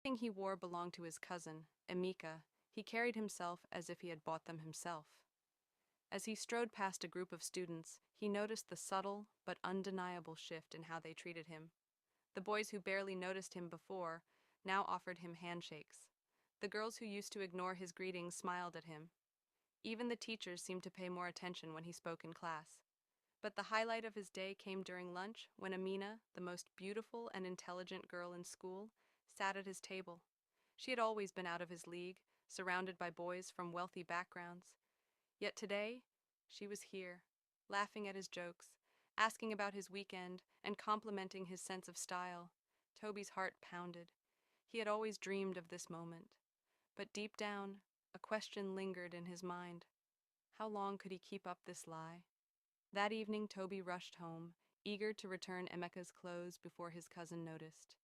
Everything he wore belonged to his cousin, Emika. He carried himself as if he had bought them himself. As he strode past a group of students, he noticed the subtle but undeniable shift in how they treated him. The boys who barely noticed him before now offered him handshakes. The girls who used to ignore his greetings smiled at him. Even the teachers seemed to pay more attention when he spoke in class. But the highlight of his day came during lunch when Amina, the most beautiful and intelligent girl in school, sat at his table. She had always been out of his league, surrounded by boys from wealthy backgrounds. Yet today, she was here, laughing at his jokes, asking about his weekend, and complimenting his sense of style. Toby's heart pounded. He had always dreamed of this moment. But deep down, a question lingered in his mind. How long could he keep up this lie? That evening, Toby rushed home, eager to return Emeka's clothes before his cousin noticed.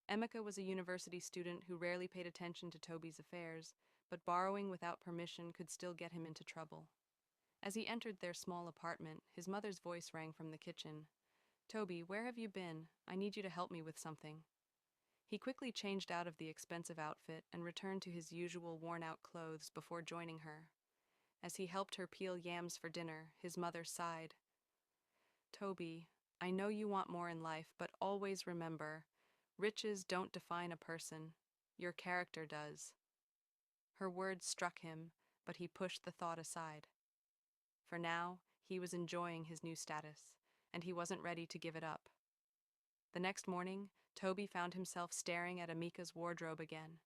Emeka was a university student who rarely paid attention to Toby's affairs, but borrowing without permission could still get him into trouble. As he entered their small apartment, his mother's voice rang from the kitchen. "Toby, where have you been? I need you to help me with something." He quickly changed out of the expensive outfit and returned to his usual worn-out clothes before joining her. As he helped her peel yams for dinner, his mother sighed. "Toby, I know you want more in life, but always remember, riches don't define a person. Your character does." Her words struck him, but he pushed the thought aside. For now, he was enjoying his new status, and he wasn't ready to give it up. The next morning, Toby found himself staring at Amika's wardrobe again.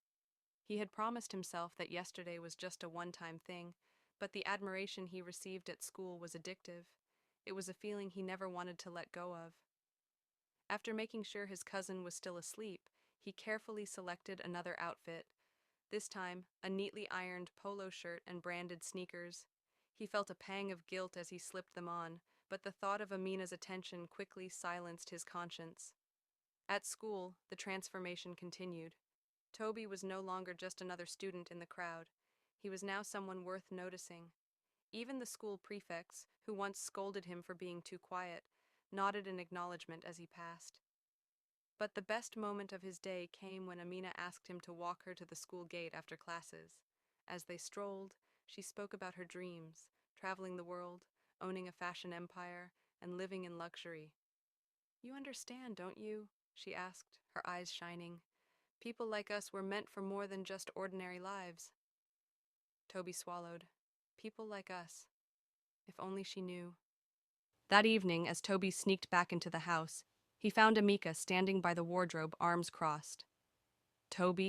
He had promised himself that yesterday was just a one-time thing, but the admiration he received at school was addictive. It was a feeling he never wanted to let go of. After making sure his cousin was still asleep, he carefully selected another outfit, this time a neatly ironed polo shirt and branded sneakers. He felt a pang of guilt as he slipped them on, but the thought of Amina's attention quickly silenced his conscience. At school, the transformation continued. Toby was no longer just another student in the crowd. He was now someone worth noticing. Even the school prefects, who once scolded him for being too quiet, nodded in acknowledgement as he passed. But the best moment of his day came when Amina asked him to walk her to the school gate after classes. As they strolled, she spoke about her dreams, traveling the world, owning a fashion empire, and living in luxury. "You understand, don't you?" she asked, her eyes shining. "People like us were meant for more than just ordinary lives." Toby swallowed. People like us. If only she knew. That evening, as Toby sneaked back into the house, he found Amika standing by the wardrobe, arms crossed. "Toby,